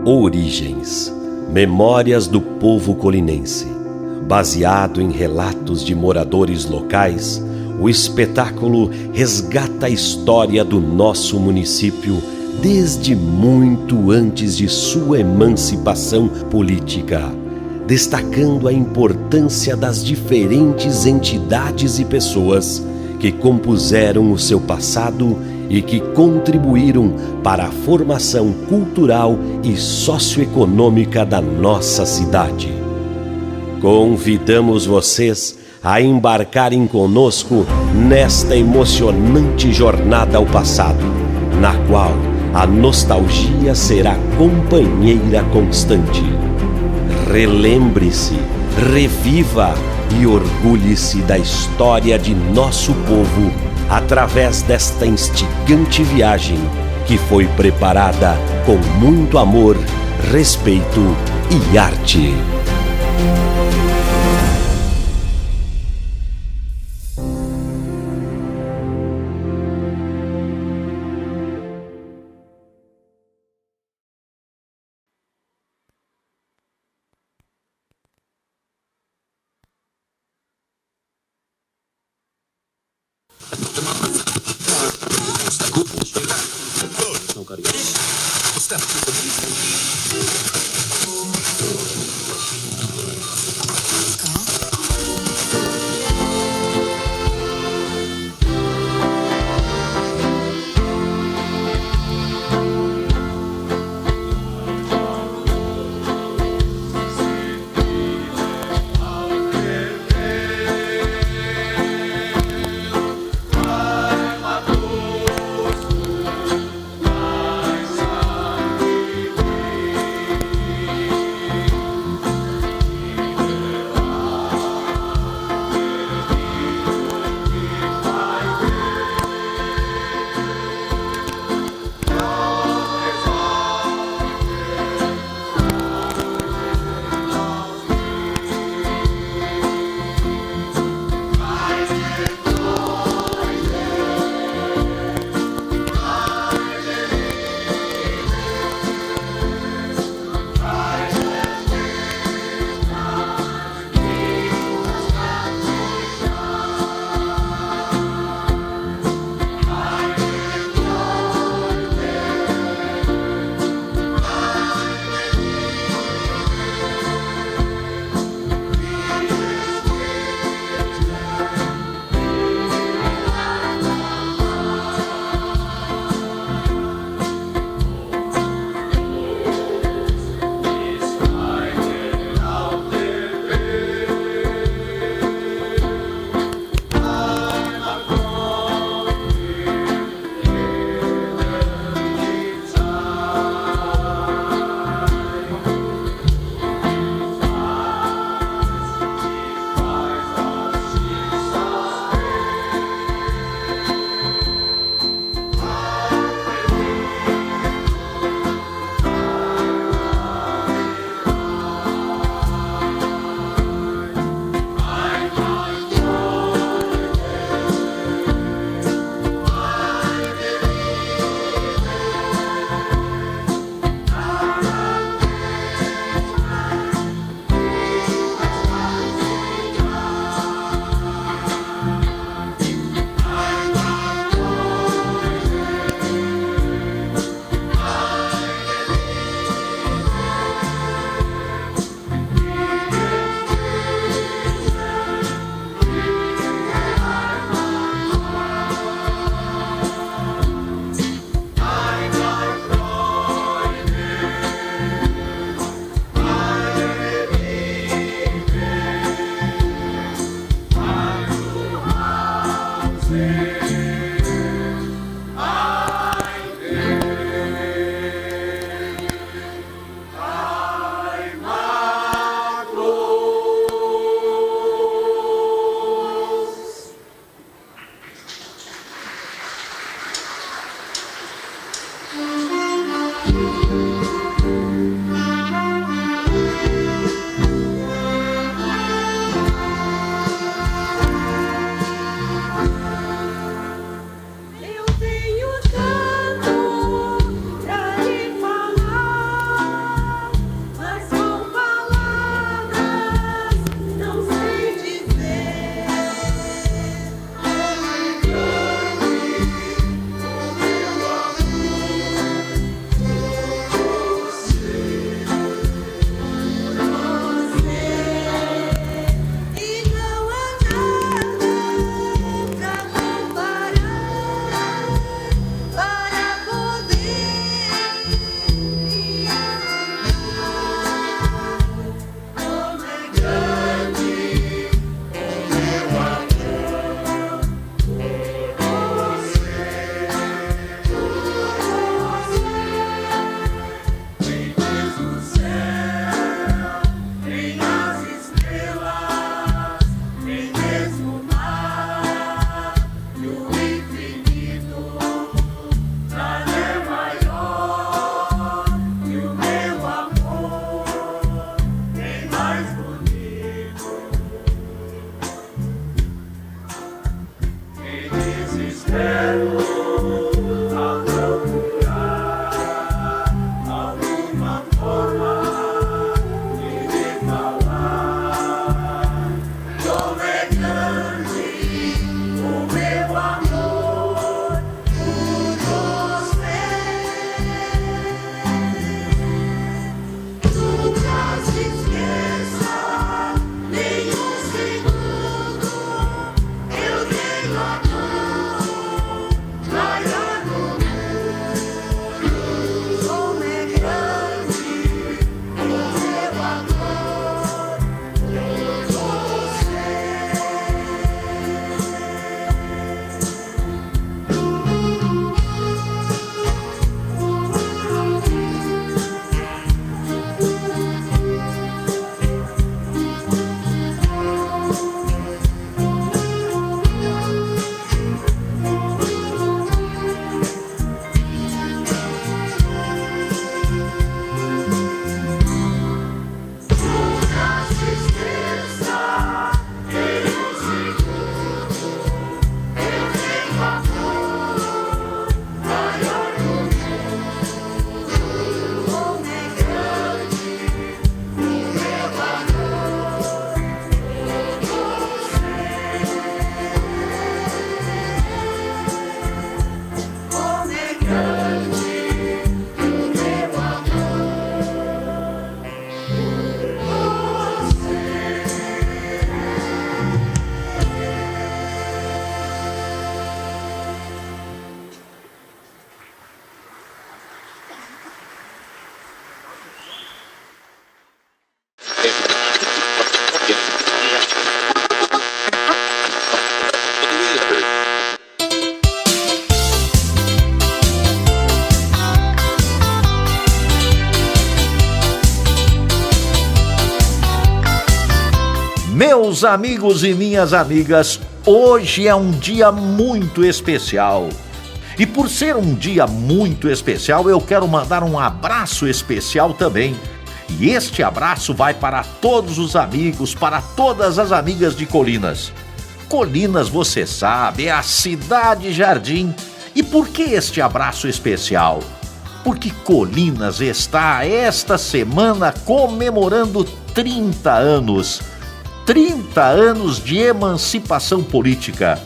Origens, Memórias do Povo Colinense. Baseado em relatos de moradores locais, o espetáculo resgata a história do nosso município desde muito antes de sua emancipação política, destacando a importância das diferentes entidades e pessoas que compuseram o seu passado e que contribuíram para a formação cultural e socioeconômica da nossa cidade. Convidamos vocês a embarcarem conosco nesta emocionante jornada ao passado, na qual a nostalgia será companheira constante. Relembre-se, reviva e orgulhe-se da história de nosso povo através desta instigante viagem que foi preparada com muito amor, respeito e arte. Meus amigos e minhas amigas, hoje é um dia muito especial. E por ser um dia muito especial, eu quero mandar um abraço especial também. E este abraço vai para todos os amigos, para todas as amigas de Colinas. Colinas, você sabe, é a cidade jardim. E por que este abraço especial? Porque Colinas está esta semana comemorando 30 anos. 30 anos de emancipação política.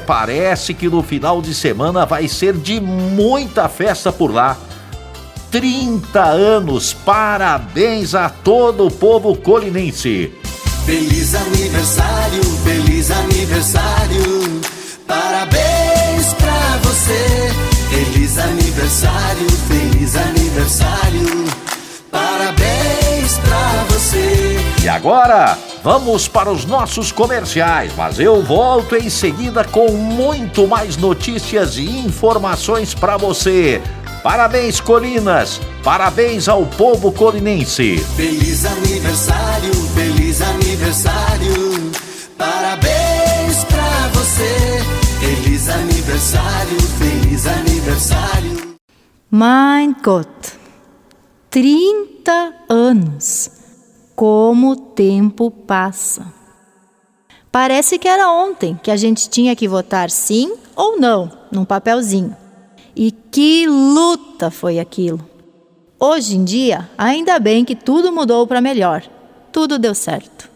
Parece que no final de semana vai ser de muita festa por lá. 30 anos, parabéns a todo o povo colinense. Feliz aniversário, parabéns pra você. Feliz aniversário, parabéns pra você. E agora, vamos para os nossos comerciais, mas eu volto em seguida com muito mais notícias e informações para você. Parabéns, Colinas! Parabéns ao povo colinense! Feliz aniversário, parabéns pra você. Feliz aniversário. Mein Gott, 30 anos. Como o tempo passa. Parece que era ontem que a gente tinha que votar sim ou não num papelzinho. E que luta foi aquilo! Hoje em dia, ainda bem que tudo mudou para melhor. Tudo deu certo.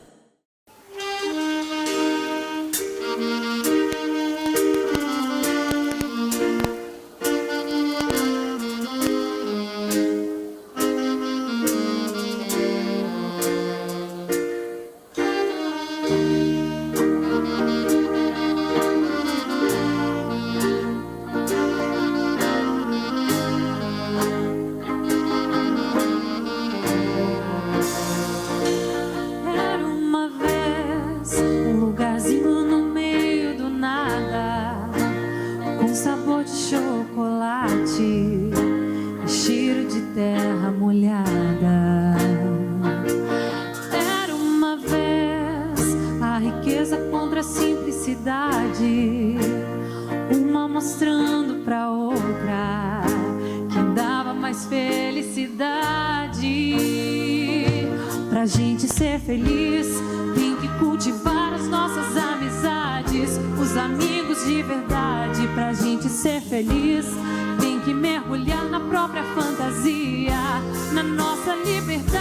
Uma mostrando pra outra que dava mais felicidade. Pra gente ser feliz, tem que cultivar as nossas amizades, os amigos de verdade. Pra gente ser feliz, tem que mergulhar na própria fantasia, na nossa liberdade.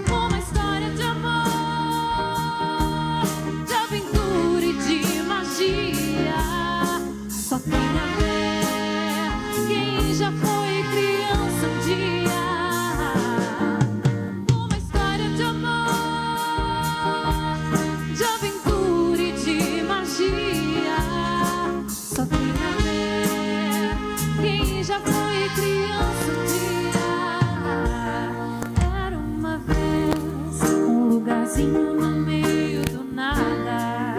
Uma história de amor, de aventura e de magia. Só tem a ver quem já foi criança um dia. Uma história de amor, de aventura e de magia. Só tem a ver quem já foi criança um dia. Era uma vez um lugarzinho no meio do nada,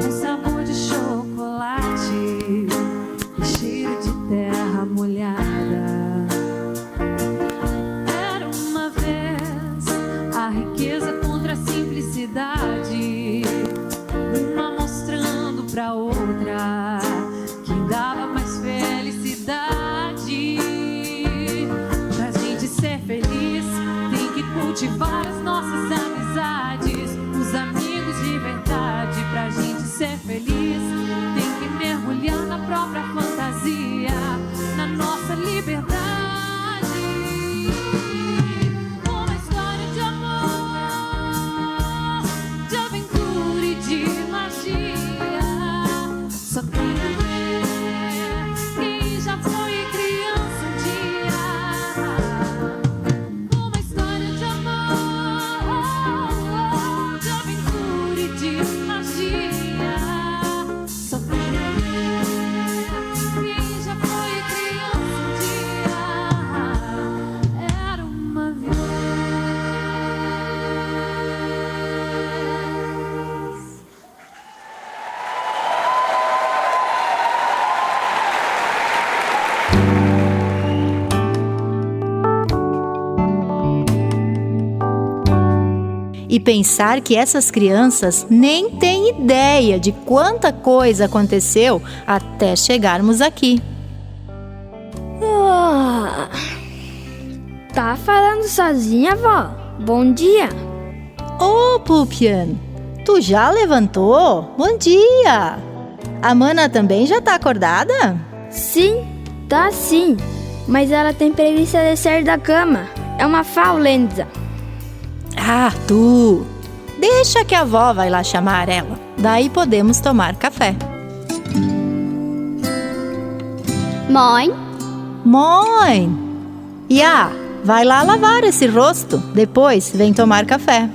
com sabor de chocolate e cheiro de terra molhada. Era uma vez a riqueza contra a simplicidade, uma mostrando pra outra quem dava mais felicidade. Pra gente ser feliz, tem que cultivar as nossas amizades, os amigos de verdade. Pra gente ser feliz, tem que mergulhar na própria fantasia, na nossa liberdade. Uma história de amor, de aventura e de magia. Só tem a ver quem já foi criança um dia. Uma história de amor, de aventura e de magia. Só tem a ver quem já foi criança um dia. Era uma vez. E pensar que essas crianças nem têm ideia de quanta coisa aconteceu até chegarmos aqui. Tá falando sozinha, vó? Bom dia. Ô, Pupian, tu já levantou? Bom dia! A Mana também já tá acordada? Sim, tá sim. Mas ela tem preguiça de sair da cama. É uma faulenza. Ah, tu! Deixa que a avó vai lá chamar ela. Daí podemos tomar café. Mãe, Mãe! Iá, vai lá lavar esse rosto. Depois vem tomar café.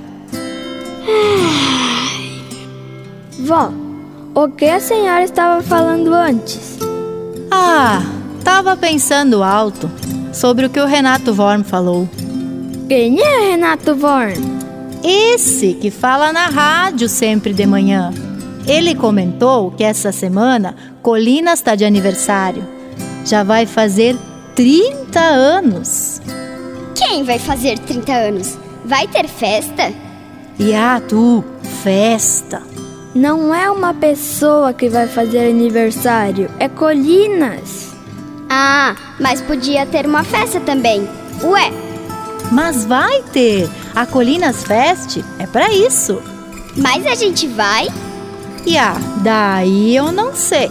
Vó, o que a senhora estava falando antes? Ah, tava pensando alto sobre o que o Renato Worm falou. Quem é Renato Worm? Esse que fala na rádio sempre de manhã. Ele comentou que essa semana Colinas está de aniversário. Já vai fazer 30 anos. quem vai fazer 30 anos? Vai ter festa? E tu, festa. Não é uma pessoa que vai fazer aniversário, é Colinas. Ah, mas podia ter uma festa também. Ué, Mas vai ter. A Colinas Fest é pra isso. mas a gente vai? E daí eu não sei.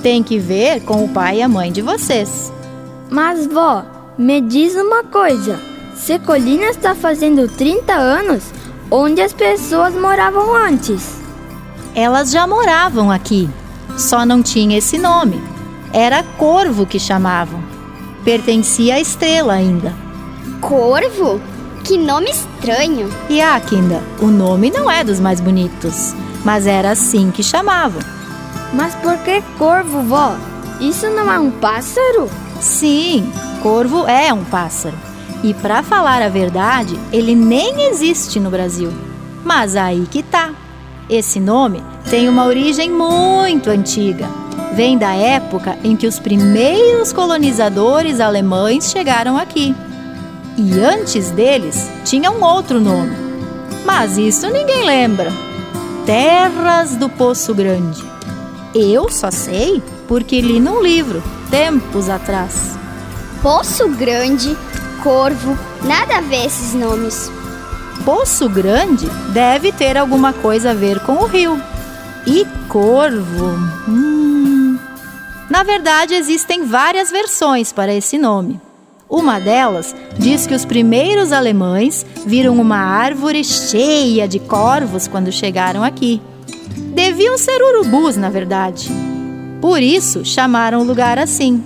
Tem que ver com o pai e a mãe de vocês. Mas, vó, me diz uma coisa. Se Colinas está fazendo 30 anos, onde as pessoas moravam antes? Elas já moravam aqui, só não tinha esse nome. Era Corvo que chamavam. Pertencia à estrela ainda. Corvo? Que nome estranho. E Kinda, o nome não é dos mais bonitos, mas era assim que chamavam. Mas por que corvo, vó? Isso não é um pássaro? Sim, corvo é um pássaro. E para falar a verdade, ele nem existe no Brasil. Mas aí que tá. Esse nome tem uma origem muito antiga. Vem da época em que os primeiros colonizadores alemães chegaram aqui. E antes deles tinha um outro nome. Mas isso ninguém lembra. Terras do Poço Grande. Eu só sei porque li num livro, tempos atrás. Poço Grande, Corvo, nada a ver esses nomes. Poço Grande deve ter alguma coisa a ver com o rio. E Corvo? Na verdade, existem várias versões para esse nome. Uma delas diz que os primeiros alemães viram uma árvore cheia de corvos quando chegaram aqui. Deviam ser urubus, na verdade. Por isso, chamaram o lugar assim.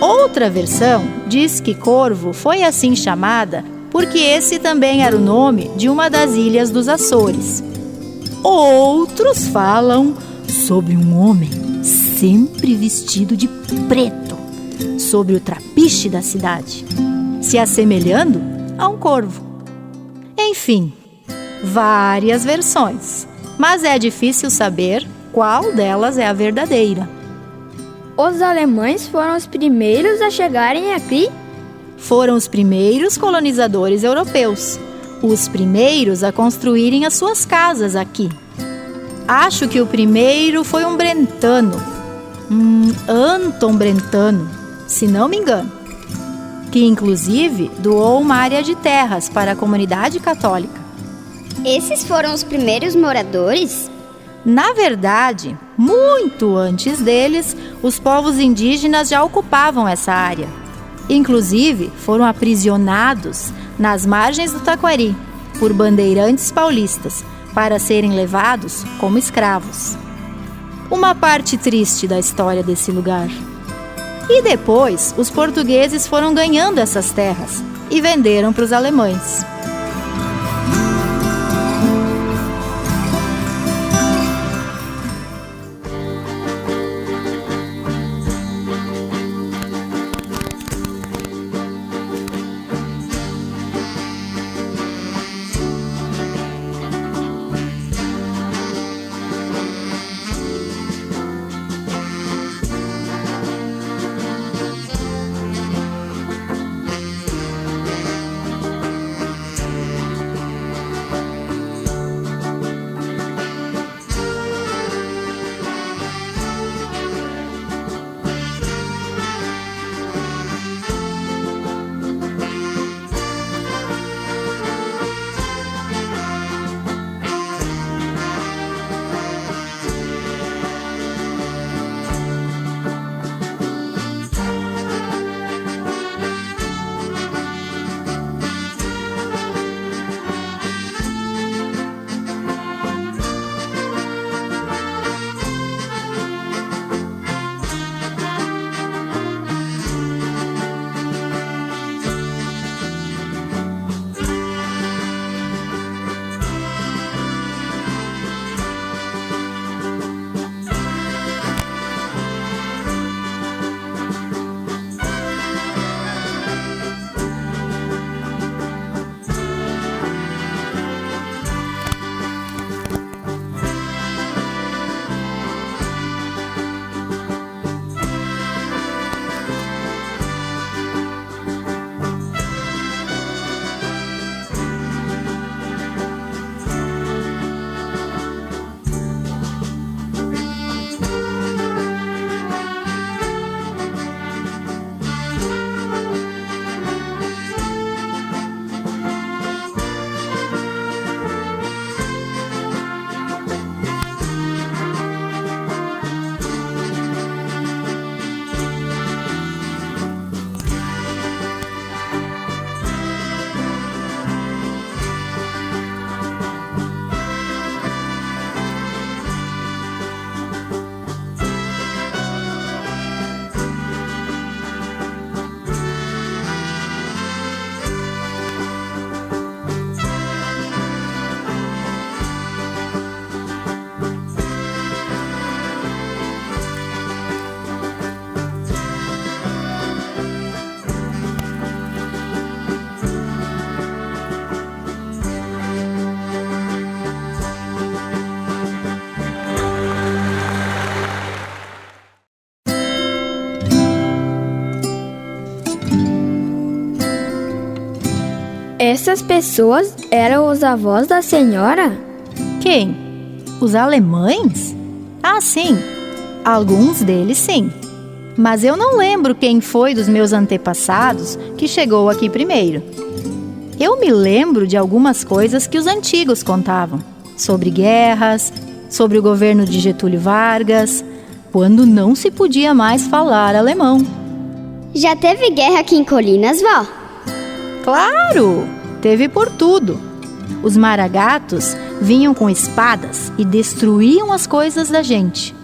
Outra versão diz que Corvo foi assim chamada porque esse também era o nome de uma das ilhas dos Açores. Outros falam sobre um homem sempre vestido de preto sobre o trapiche da cidade, se assemelhando a um corvo. Enfim, várias versões, mas é difícil saber qual delas é a verdadeira. Os alemães foram os primeiros a chegarem aqui? Foram os primeiros colonizadores europeus, os primeiros a construírem as suas casas aqui. Acho que o primeiro foi um brentano, Anton Brentano, se não me engano, que inclusive doou uma área de terras para a comunidade católica. Esses foram os primeiros moradores? Na verdade, muito antes deles, os povos indígenas já ocupavam essa área. Inclusive, foram aprisionados nas margens do Taquari por bandeirantes paulistas para serem levados como escravos. Uma parte triste da história desse lugar. E depois, os portugueses foram ganhando essas terras e venderam para os alemães. Essas pessoas eram os avós da senhora? Quem? Os alemães? Ah, sim. Alguns deles, sim. Mas eu não lembro quem foi dos meus antepassados que chegou aqui primeiro. Eu me lembro de algumas coisas que os antigos contavam, sobre guerras, sobre o governo de Getúlio Vargas, quando não se podia mais falar alemão. Já teve guerra aqui em Colinas, vó? Claro, teve por tudo. Os maragatos vinham com espadas e destruíam as coisas da gente.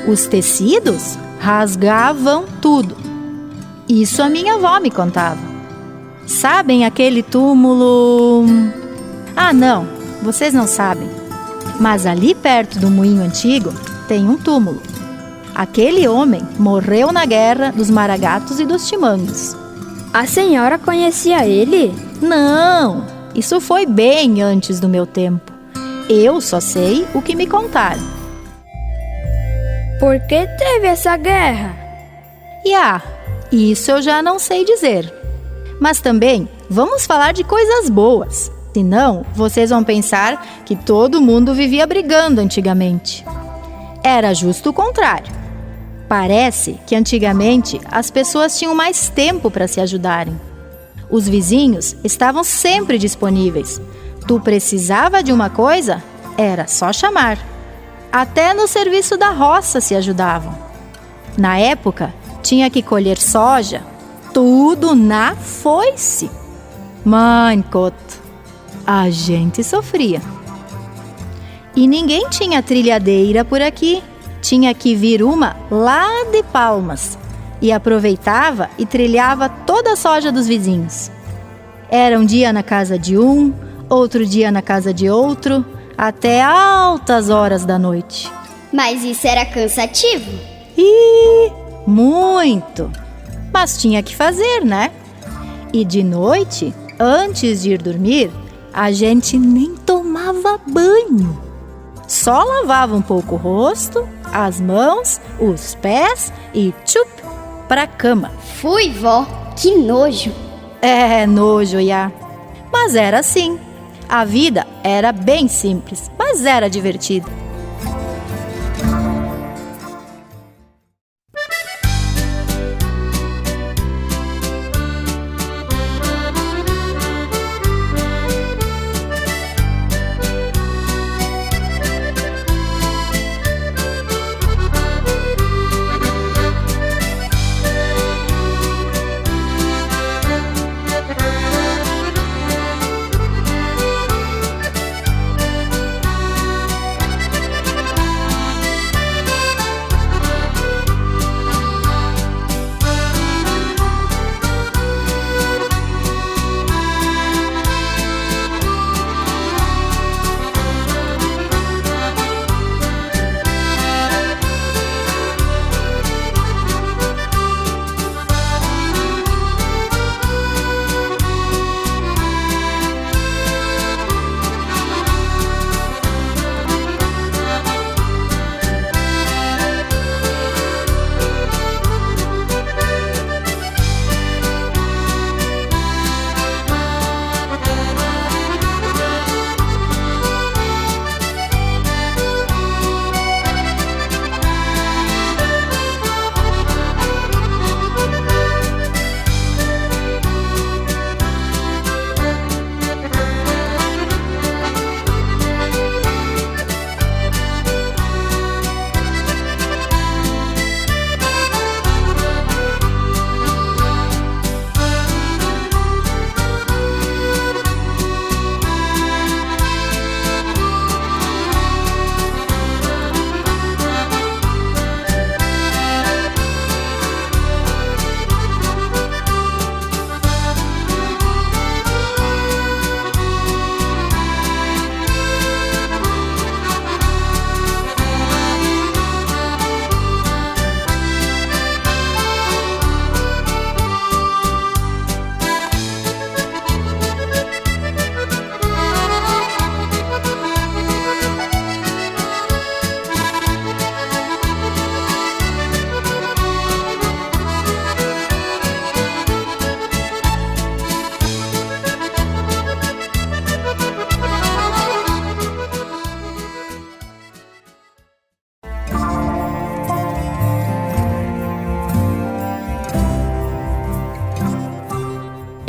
Os tecidos rasgavam tudo. Isso a minha avó me contava. Sabem aquele túmulo... Ah, não, vocês não sabem. Mas ali perto do moinho antigo tem um túmulo. Aquele homem morreu na guerra dos maragatos e dos timangos. A senhora conhecia ele? Não, isso foi bem antes do meu tempo. Eu só sei o que me contaram. Por que teve essa guerra? Isso eu já não sei dizer. Mas também vamos falar de coisas boas. Senão, vocês vão pensar que todo mundo vivia brigando antigamente. Era justo o contrário. Parece que antigamente as pessoas tinham mais tempo para se ajudarem. Os vizinhos estavam sempre disponíveis. Tu precisava de uma coisa? Era só chamar. Até no serviço da roça se ajudavam. Na época, tinha que colher soja, tudo na foice. Mein Gott, a gente sofria. E ninguém tinha trilhadeira por aqui. Tinha que vir uma lá de Palmas. E aproveitava e trilhava toda a soja dos vizinhos. Era um dia na casa de um, outro dia na casa de outro, até altas horas da noite. Mas isso era cansativo? Muito! Mas tinha que fazer, né? E de noite, antes de ir dormir, a gente nem tomava banho. Só lavava um pouco o rosto, as mãos, os pés e tchup, pra cama. Fui, vó, que nojo. É nojo, Iá. Mas era assim. A vida era bem simples, mas era divertida.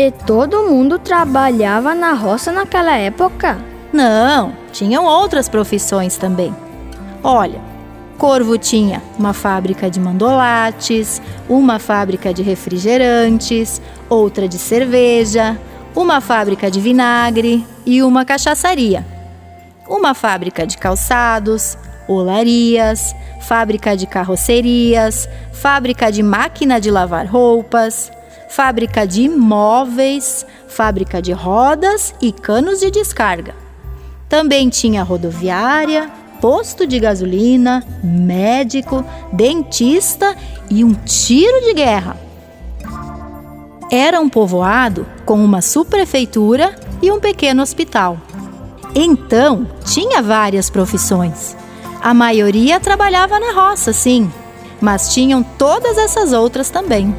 porque todo mundo trabalhava na roça naquela época? Não, tinham outras profissões também. Olha, Corvo tinha uma fábrica de mandolates, uma fábrica de refrigerantes, outra de cerveja, uma fábrica de vinagre e uma cachaçaria. Uma fábrica de calçados, olarias, fábrica de carrocerias, fábrica de máquina de lavar roupas, fábrica de imóveis, fábrica de rodas e canos de descarga. Também tinha rodoviária, posto de gasolina, médico, dentista e um tiro de guerra. Era um povoado com uma subprefeitura e um pequeno hospital. Então, tinha várias profissões. A maioria trabalhava na roça, sim, mas tinham todas essas outras também.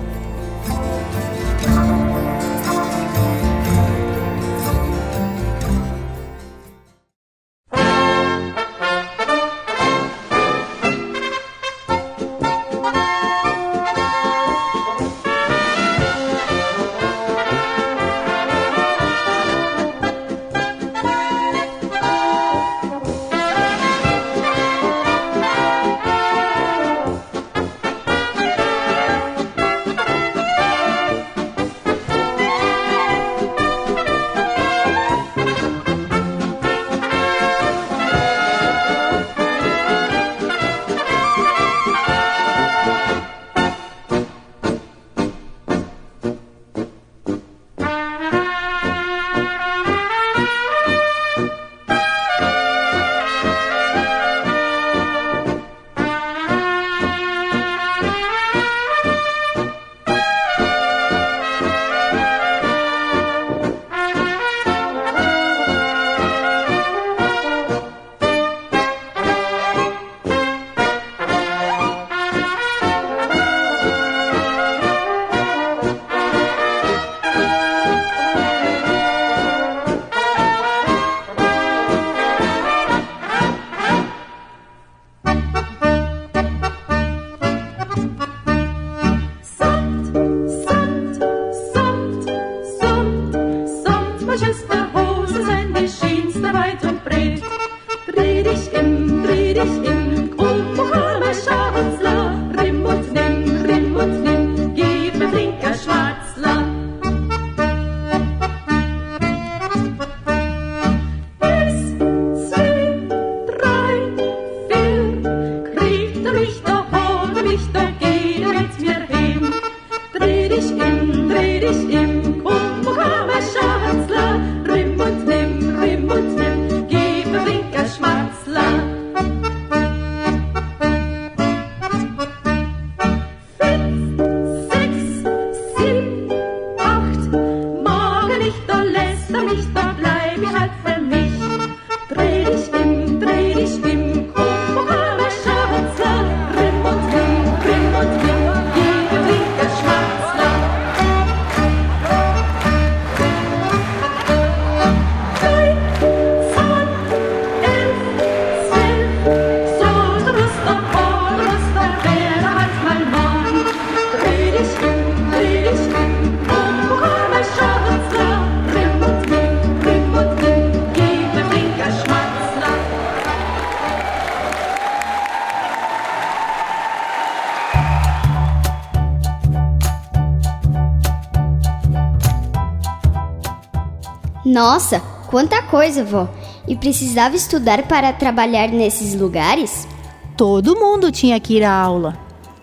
Nossa, quanta coisa, vó! E precisava estudar para trabalhar nesses lugares? Todo mundo tinha que ir à aula.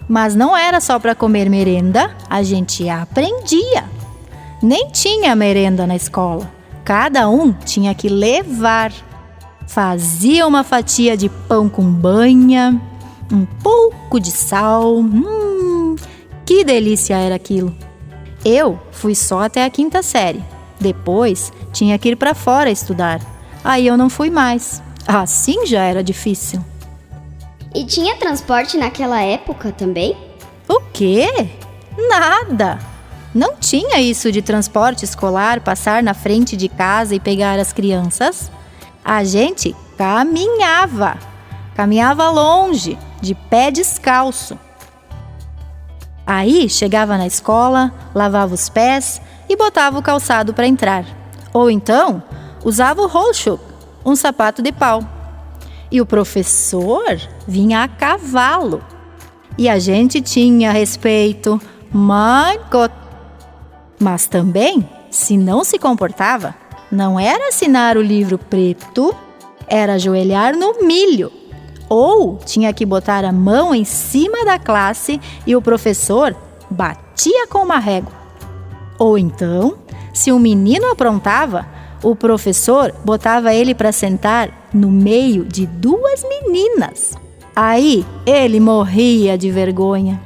Mas não era só para comer merenda, a gente aprendia. Nem tinha merenda na escola. Cada um tinha que levar. Fazia uma fatia de pão com banha, um pouco de sal. Que delícia era aquilo! Eu fui só até a 5ª série. Depois, tinha que ir para fora estudar. Aí eu não fui mais. Assim já era difícil. E tinha transporte naquela época também? O quê? Nada! Não tinha isso de transporte escolar, passar na frente de casa e pegar as crianças. A gente caminhava. Caminhava longe, de pé descalço. Aí chegava na escola, lavava os pés e botava o calçado para entrar. Ou então, usava o Rollschuh, um sapato de pau. E o professor vinha a cavalo. E a gente tinha respeito, mein Gott. Mas também, se não se comportava, não era assinar o livro preto, era ajoelhar no milho. Ou tinha que botar a mão em cima da classe e o professor batia com uma régua. Ou então, se um menino aprontava, o professor botava ele para sentar no meio de duas meninas. Aí ele morria de vergonha.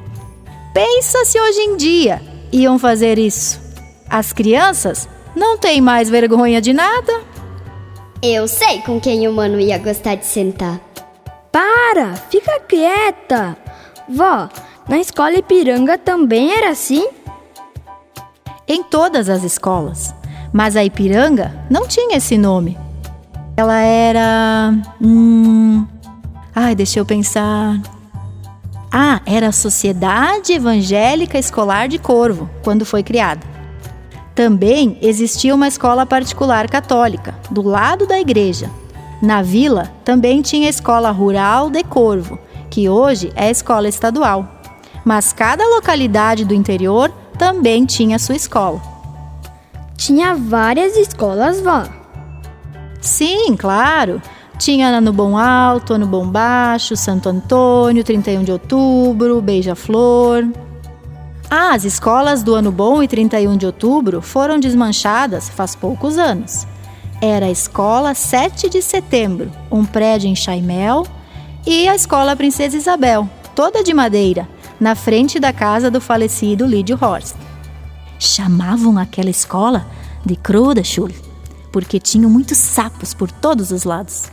Pensa se hoje em dia iam fazer isso. As crianças não têm mais vergonha de nada. Eu sei com quem o mano ia gostar de sentar. Para, fica quieta. Vó, na escola Ipiranga também era assim? Em todas as escolas. Mas a Ipiranga não tinha esse nome. Ela era... deixa eu pensar... era a Sociedade Evangélica Escolar de Corvo, quando foi criada. Também existia uma escola particular católica, do lado da igreja. Na vila, também tinha a Escola Rural de Corvo, que hoje é a escola estadual. Mas cada localidade do interior também tinha sua escola. Tinha várias escolas, vó? Sim, claro. Tinha Ano Bom Alto, Ano Bom Baixo, Santo Antônio, 31 de Outubro, Beija-Flor. As escolas do Ano Bom e 31 de Outubro foram desmanchadas faz poucos anos. Era a Escola 7 de Setembro, um prédio em Chaimel, e a Escola Princesa Isabel, toda de madeira, na frente da casa do falecido Lídio Horst. Chamavam aquela escola de Kruderschule, porque tinham muitos sapos por todos os lados.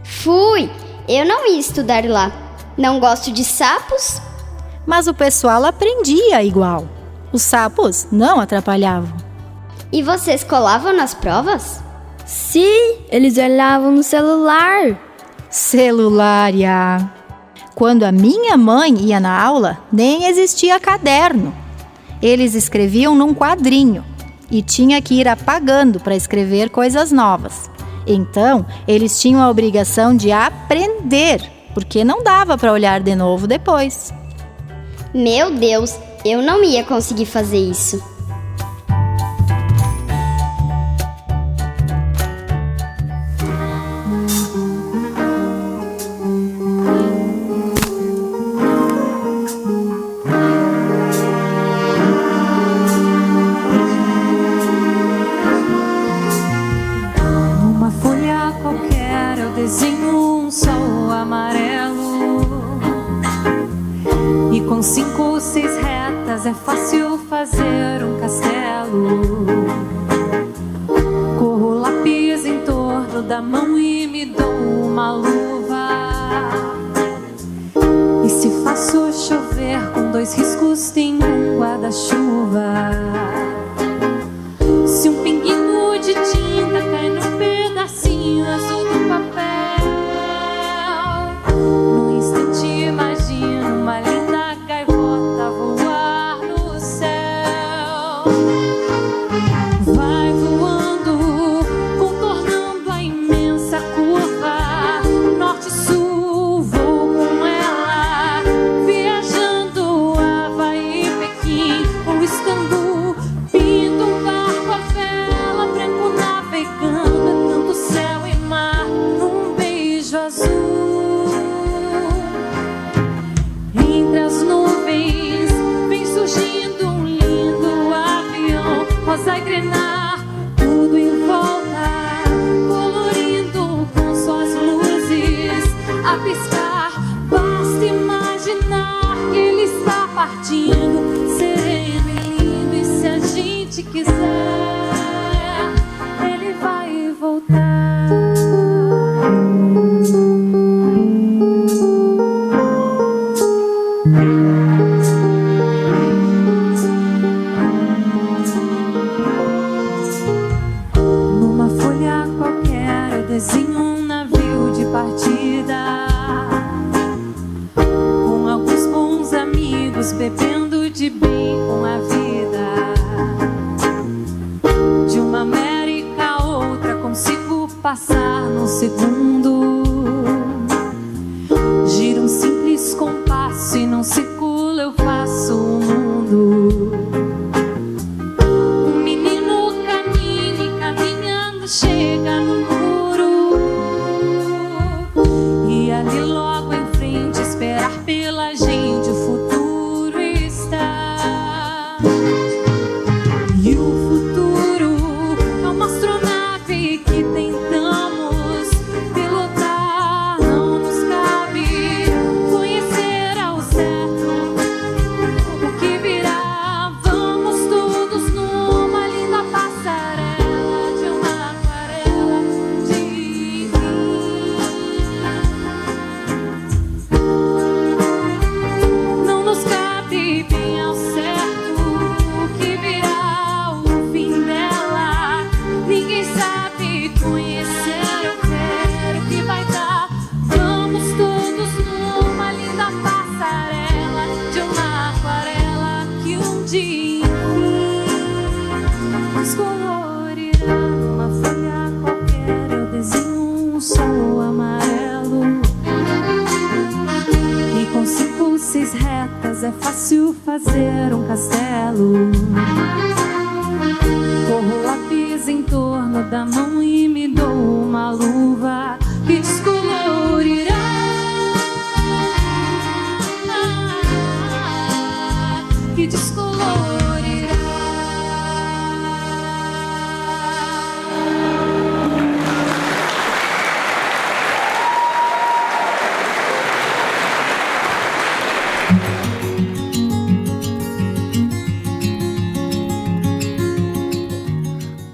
Fui! Eu não ia estudar lá. Não gosto de sapos. Mas o pessoal aprendia igual. Os sapos não atrapalhavam. E vocês colavam nas provas? Sim, eles olhavam no celular. Celular, Quando a minha mãe ia na aula, nem existia caderno. Eles escreviam num quadrinho e tinha que ir apagando para escrever coisas novas. Então, eles tinham a obrigação de aprender, porque não dava para olhar de novo depois. Meu Deus, eu não ia conseguir fazer isso. Numa folha qualquer eu desenho um sol amarelo. E com 5 ou 6 retas é fácil fazer um castelo. Corro o lápis em torno da mão e me dou uma luva. E se faço chover com 2 riscos tem um guarda-chuva. Se um pinguinho de tinta cai num pedacinho azul do papel, num instante imagino uma linda gaivota voar no céu. Vai voando, contornando a imensa curva, norte-sul, vou com ela, viajando Havaí, Pequim ou Istambul. Pinto um barco à vela, branco navegando, é tanto céu e mar num beijo azul. Entre as nuvens vem surgindo um lindo avião, rosa e grenar, tudo em volta, colorindo com suas luzes a piscar. Basta imaginar que ele está partindo, sereno e lindo, e se a gente quiser, ele vai voltar. Numa folha qualquer eu desenho um navio de partida, com alguns bons amigos bebendo de bem com a vida. passar num segundo. Gira um simples compasso e não circula, eu faço o mundo. Um menino caminha e caminhando chega no muro. E ali logo em frente esperar pela gente o futuro está. E o futuro é uma astronave que tentamos pilotar. Não nos cabe conhecer ao certo o que virá. Vamos todos numa linda passarela de uma aquarela de não nos cabe bem ao certo o que virá, o fim dela. Ninguém sabe conhecer, eu quero que vai dar. Vamos todos numa linda passarela de uma aquarela que um dia descolorirá. Numa folha qualquer eu desenho um sol amarelo. E com 5, 6 retas é fácil fazer um castelo. Corro o lápis em torno da mão e me dou uma luva que descolorirá. Que descolorirá.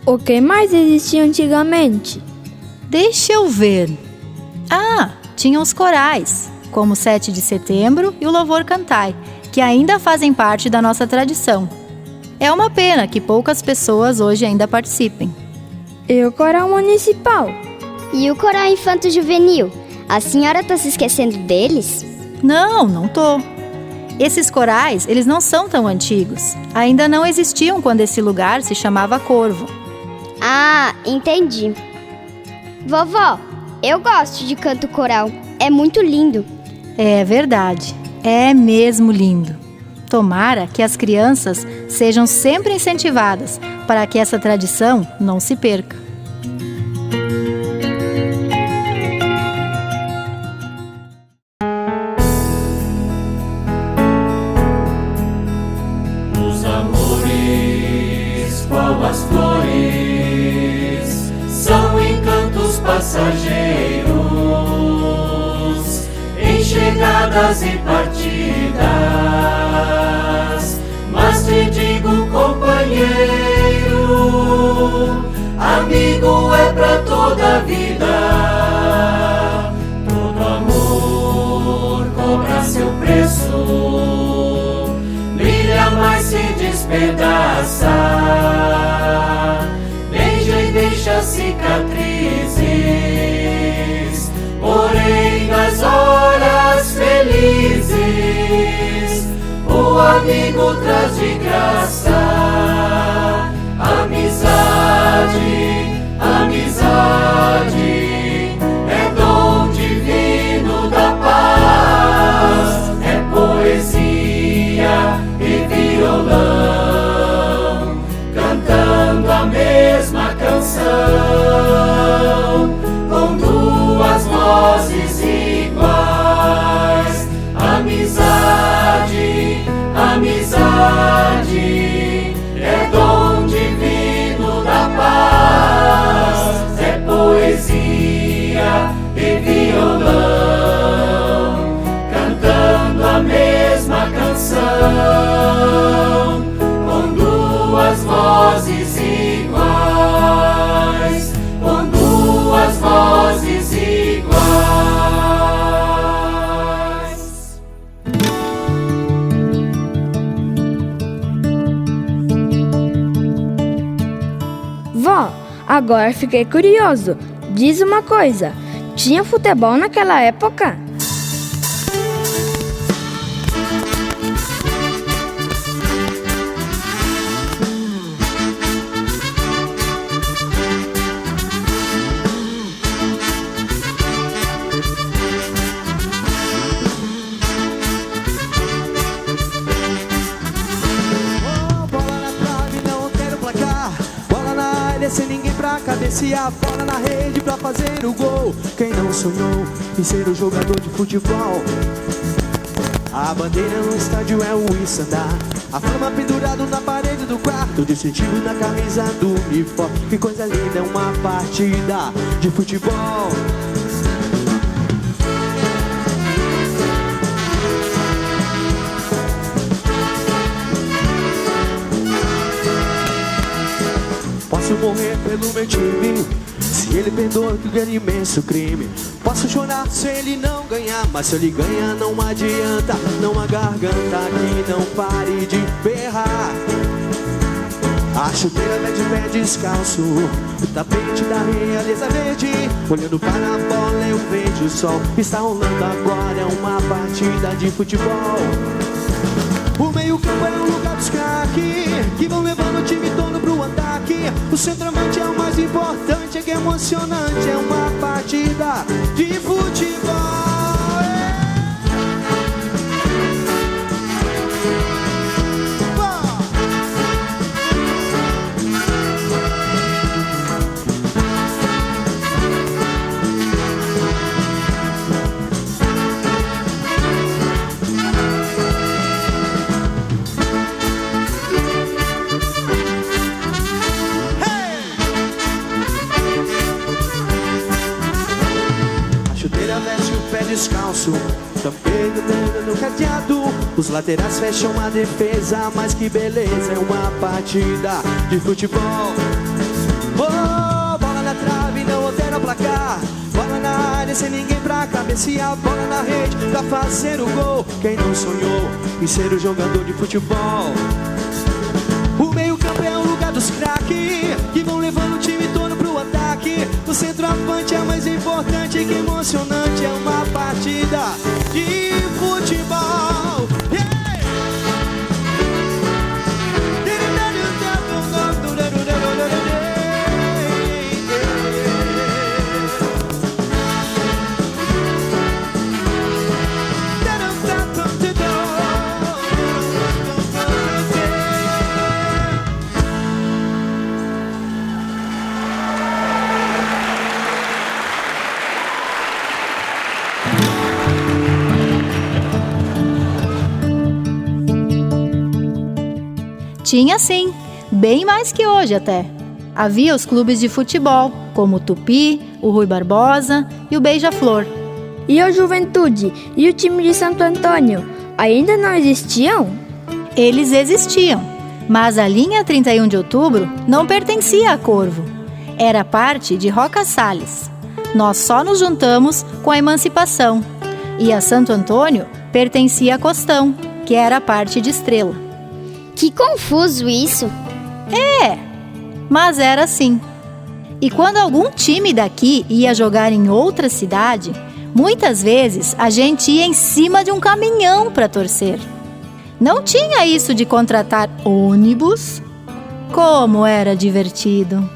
O que mais existia antigamente? Deixa eu ver. Ah, tinha os corais, como o 7 de setembro e o Louvor Cantai, que ainda fazem parte da nossa tradição. É uma pena que poucas pessoas hoje ainda participem. E o coral municipal? E o coral infanto-juvenil? A senhora tá se esquecendo deles? Não, não tô. Esses corais, eles não são tão antigos. Ainda não existiam quando esse lugar se chamava Corvo. Ah, entendi. Vovó, eu gosto de canto coral. É muito lindo. É verdade, é mesmo lindo. Tomara que as crianças sejam sempre incentivadas para que essa tradição não se perca. Os amores, qual as flores, são encantos passageiros, em chegadas e partidas. Mas te digo, companheiro, amigo é pra toda a vida. Todo amor cobra seu preço, brilha, mas se despedaça. Beija e deixa cicatrizes, porém nas horas felizes o amigo traz de graça amizade. Amizade é dom divino da paz, é poesia e violão cantando a mesma canção, com duas vozes iguais. Amizade, amizade é dom divino da paz, é poesia e violão cantando a mesma canção, com duas vozes iguais, com duas vozes iguais. Vó, agora fiquei curioso. Diz uma coisa, tinha futebol naquela época? cabeça e a bola na rede pra fazer o gol. Quem não sonhou em ser um jogador de futebol? A bandeira no estádio é o Issandá, a fama pendurado na parede do quarto, distintivo na camisa do uniforme. Que coisa linda é uma partida de futebol. Posso morrer pelo meu time, se ele perdoa que ganha imenso crime. Posso chorar se ele não ganhar, mas se ele ganhar não adianta. Não há garganta que não pare de berrar. A chuteira vai de pé descalço, o tapete da realeza verde. Olhando para a bola eu vejo o sol. Está rolando agora uma partida de futebol. O meio-campo é o lugar dos craques que vão levando o time todo pro ataque. O centroavante é o mais importante, é que é emocionante. É uma partida de futebol. Veste o pé descalço, também no cadeado. Os laterais fecham a defesa, mas que beleza, é uma partida de futebol. Oh, bola na trave, não altera o placar. Bola na área, sem ninguém pra cabecear. Bola na rede, pra fazer o gol. Quem não sonhou em ser um jogador de futebol? O meio-campo é o lugar dos craques que vão levando o time todo pro ataque. O centroavante é o mais importante, que emocionante. É uma partida de futebol. Tinha sim, bem mais que hoje até. Havia os clubes de futebol, como o Tupi, o Rui Barbosa e o Beija-Flor. E a Juventude e o time de Santo Antônio ainda não existiam? Eles existiam, mas a linha 31 de outubro não pertencia a Corvo. Era parte de Roca Salles. Nós só nos juntamos com a emancipação. E a Santo Antônio pertencia a Costão, que era parte de Estrela. Que confuso isso. É, mas era assim. E quando algum time daqui ia jogar em outra cidade, muitas vezes a gente ia em cima de um caminhão para torcer. Não tinha isso de contratar ônibus. Como era divertido!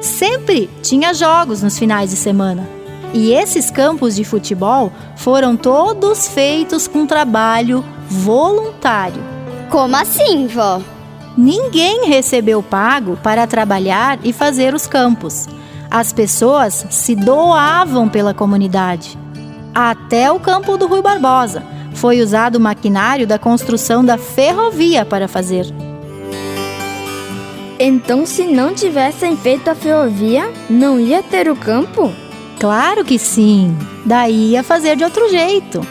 Sempre tinha jogos nos finais de semana. E esses campos de futebol foram todos feitos com trabalho voluntário. Como assim, vó? Ninguém recebeu pago para trabalhar e fazer os campos. As pessoas se doavam pela comunidade. Até o campo do Rui Barbosa foi usado o maquinário da construção da ferrovia para fazer. Então, se não tivessem feito a ferrovia, não ia ter o campo? Claro que sim, daí ia fazer de outro jeito.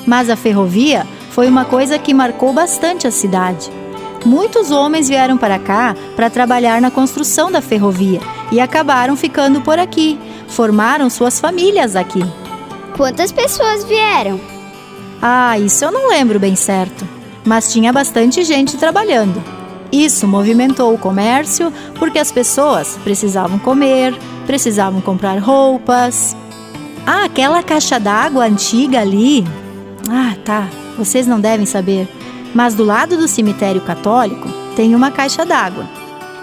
Mas a ferrovia foi uma coisa que marcou bastante a cidade. Muitos homens vieram para cá para trabalhar na construção da ferrovia e acabaram ficando por aqui, formaram suas famílias aqui. Quantas pessoas vieram? Ah, isso eu não lembro bem certo, mas tinha bastante gente trabalhando. Isso movimentou o comércio porque as pessoas precisavam comer, precisavam comprar roupas. Ah, aquela caixa d'água antiga ali. Ah, tá, vocês não devem saber, mas do lado do cemitério católico tem uma caixa d'água.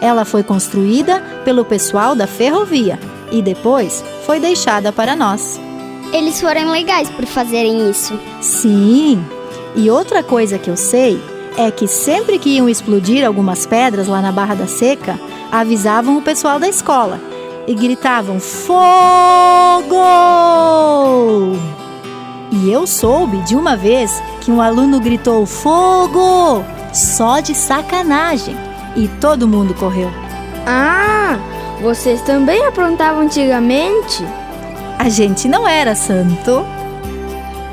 Ela foi construída pelo pessoal da ferrovia e depois foi deixada para nós. Eles foram legais por fazerem isso. Sim, e outra coisa que eu sei é que sempre que iam explodir algumas pedras lá na Barra da Seca, avisavam o pessoal da escola. e gritavam fogo! E eu soube de uma vez que um aluno gritou fogo, só de sacanagem, e todo mundo correu. Ah, vocês também aprontavam antigamente? A gente não era santo.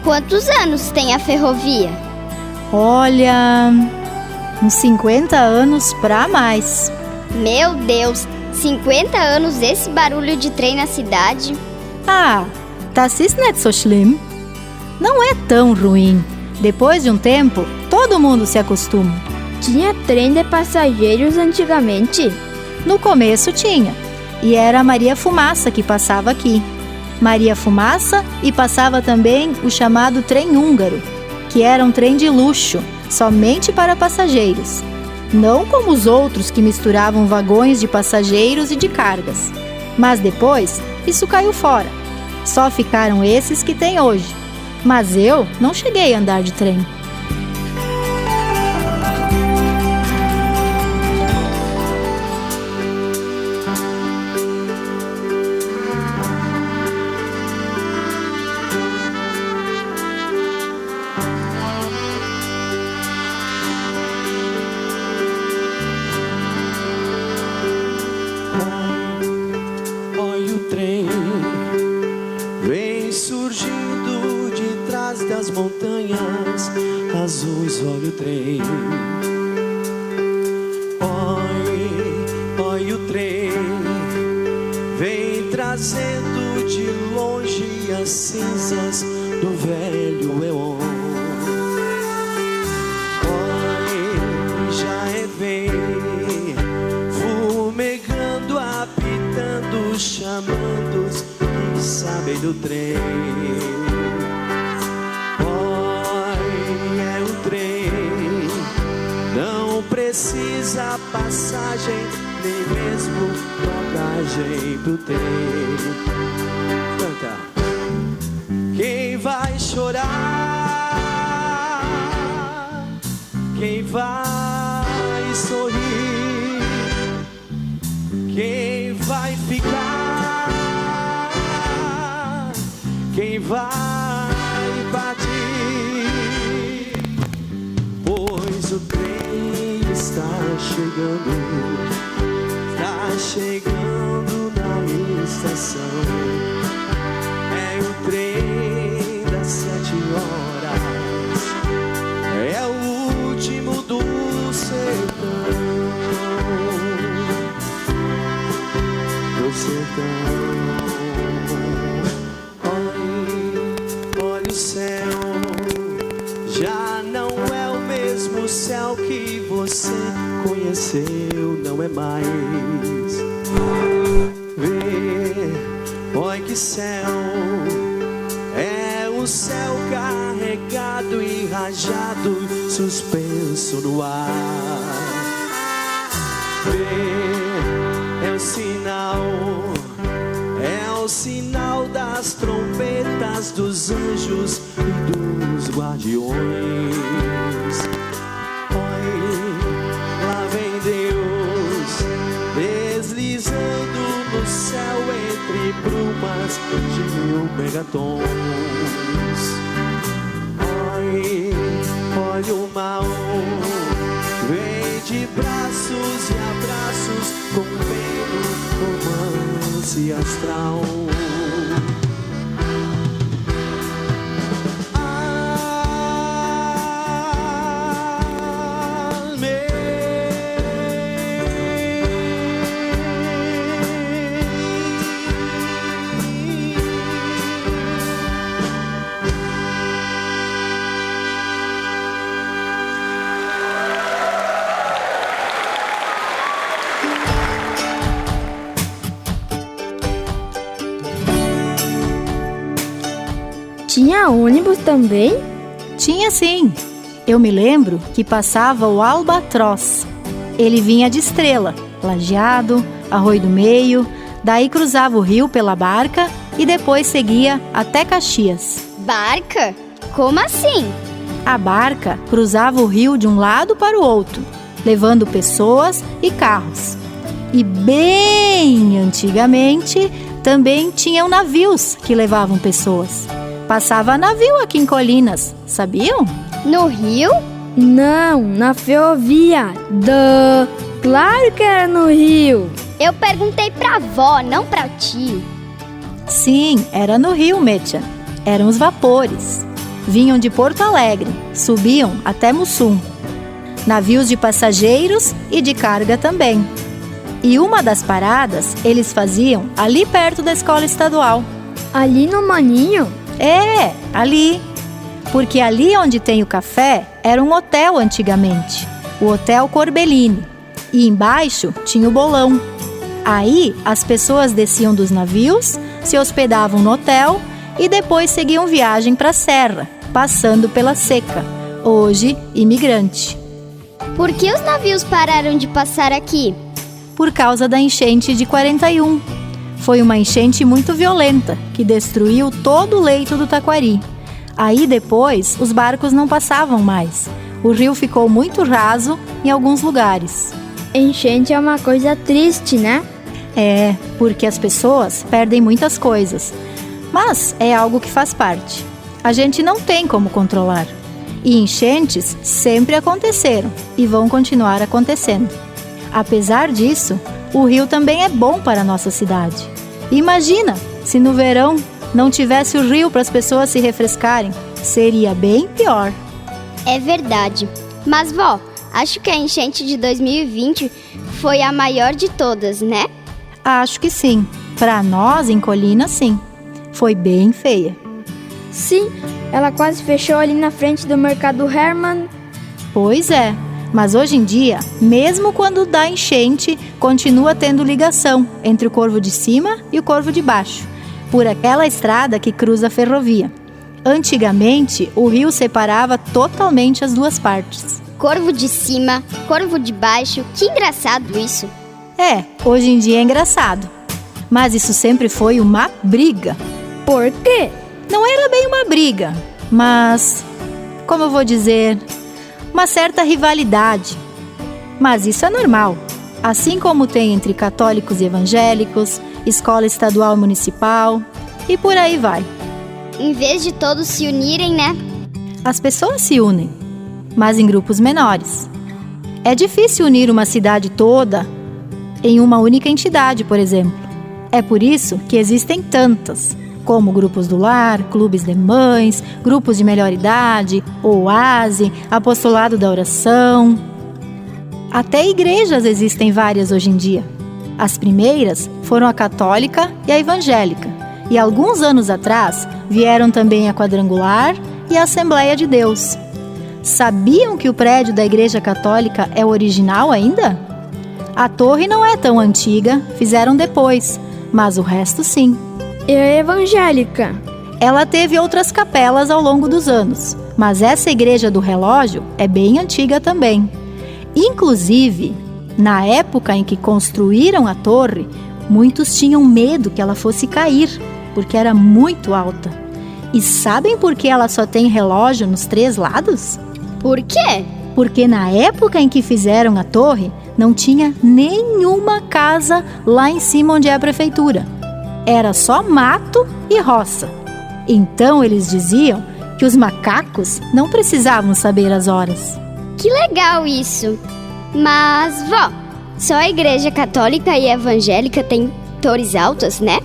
Quantos anos tem a ferrovia? Olha, uns 50 anos pra mais. Meu Deus, 50 anos esse barulho de trem na cidade? Ah, das ist nicht so schlimm. Não é tão ruim. Depois de um tempo, todo mundo se acostuma. Tinha trem de passageiros antigamente? No começo tinha, e era a Maria Fumaça que passava aqui. Maria Fumaça, e passava também o chamado trem húngaro, que era um trem de luxo, somente para passageiros. Não como os outros que misturavam vagões de passageiros e de cargas. Mas depois, isso caiu fora. Só ficaram esses que tem hoje. Mas eu não cheguei a andar de trem. Olha o trem, vem surgindo de trás das montanhas azuis. Olha o trem, olha o trem, vem trazendo de longe as cinzas do velho éon. Olha, já vem fumegando, apitando, chamando os que sabem do trem. Oi, é um trem, não precisa passagem, nem mesmo bagagem pro trem. Canta. Quem vai chorar? Quem vai sorrir? Quem vai ficar? Quem vai partir? Pois o trem está chegando na estação. É o trem das 7 horas, é o último do sertão. Olha o céu, já não é o mesmo céu que você conheceu, não é mais. Vê, olha que céu, é o céu carregado e rajado, suspenso no ar. Vê, é o sinal das trombetas dos anjos e dos guardiões. Oi, lá vem Deus deslizando no céu entre brumas de 1000 megatons. Oi, olha o mal, vem de braços e abraços com romance astral. Tinha ônibus também? Tinha sim. Eu me lembro que passava o Albatroz. Ele vinha de Estrela, Lajeado, Arroio do Meio, daí cruzava o rio pela barca e depois seguia até Caxias. Barca? Como assim? A barca cruzava o rio de um lado para o outro, levando pessoas e carros. E bem antigamente também tinham navios que levavam pessoas. Passava navio aqui em Colinas, sabiam? No rio? Não, na ferrovia. Claro que era no rio. Eu perguntei pra avó, não pra tio. Sim, era no rio, Métia. Eram os vapores. Vinham de Porto Alegre, subiam até Mussum. Navios de passageiros e de carga também. E uma das paradas eles faziam ali perto da escola estadual. Ali no Maninho? É, ali. Porque ali onde tem o café era um hotel antigamente, o Hotel Corbellini. E embaixo tinha o bolão. Aí as pessoas desciam dos navios, se hospedavam no hotel e depois seguiam viagem para a serra, passando pela Seca, hoje Imigrante. Por que os navios pararam de passar aqui? Por causa da enchente de 41. Foi uma enchente muito violenta, que destruiu todo o leito do Taquari. Aí depois, os barcos não passavam mais. O rio ficou muito raso em alguns lugares. Enchente é uma coisa triste, né? É, porque as pessoas perdem muitas coisas. Mas é algo que faz parte. A gente não tem como controlar. E enchentes sempre aconteceram e vão continuar acontecendo. Apesar disso, o rio também é bom para a nossa cidade. Imagina se no verão não tivesse o rio para as pessoas se refrescarem. Seria bem pior. É verdade. Mas, vó, acho que a enchente de 2020 foi a maior de todas, né? Acho que sim. Para nós, em Colinas, sim. Foi bem feia. Sim, ela quase fechou ali na frente do mercado Hermann. Pois é. Mas hoje em dia, mesmo quando dá enchente, continua tendo ligação entre o Corvo de Cima e o Corvo de Baixo, por aquela estrada que cruza a ferrovia. Antigamente, o rio separava totalmente as duas partes. Corvo de cima, corvo de baixo, que engraçado isso. É, hoje em dia é engraçado. Mas isso sempre foi uma briga. Por quê? Não era bem uma briga, mas, como eu vou dizer, uma certa rivalidade. Mas isso é normal, assim como tem entre católicos e evangélicos, escola estadual e municipal, e por aí vai. Em vez de todos se unirem, né? As pessoas se unem, mas em grupos menores. É difícil unir uma cidade toda em uma única entidade, por exemplo. É por isso que existem tantas, como grupos do lar, clubes de mães, grupos de melhor idade, oase, apostolado da oração. Até igrejas existem várias hoje em dia. As primeiras foram a católica e a evangélica. E alguns anos atrás vieram também a quadrangular e a Assembleia de Deus. Sabiam que o prédio da Igreja Católica é o original ainda? A torre não é tão antiga, fizeram depois, mas o resto sim. E a evangélica? Ela teve outras capelas ao longo dos anos, mas essa igreja do relógio é bem antiga também. Inclusive, na época em que construíram a torre, muitos tinham medo que ela fosse cair, porque era muito alta. E sabem por que ela só tem relógio nos 3 lados? Por quê? Porque na época em que fizeram a torre, não tinha nenhuma casa lá em cima onde é a prefeitura. Era só mato e roça. Então eles diziam que os macacos não precisavam saber as horas. Que legal isso! Mas, vó, só a igreja católica e evangélica tem torres altas, né?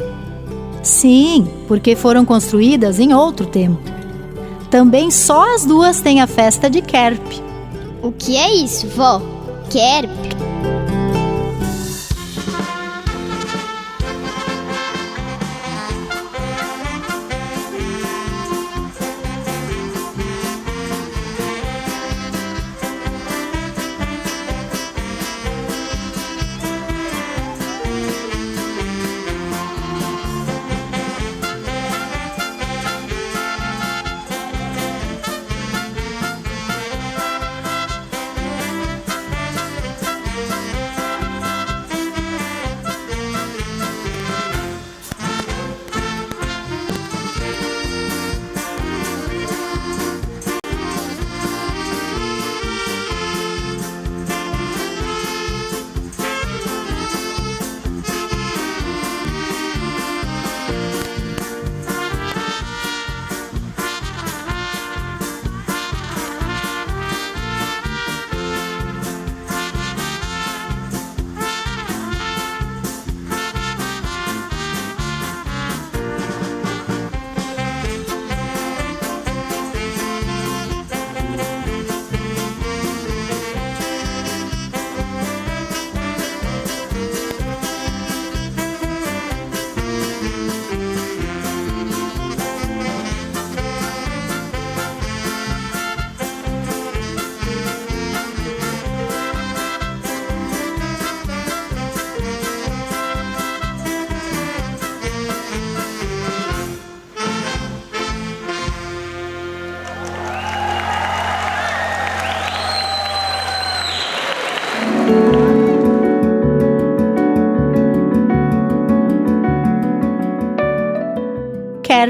Sim, porque foram construídas em outro tempo. Também só as duas têm a festa de Kerp. O que é isso, vó? Kerp?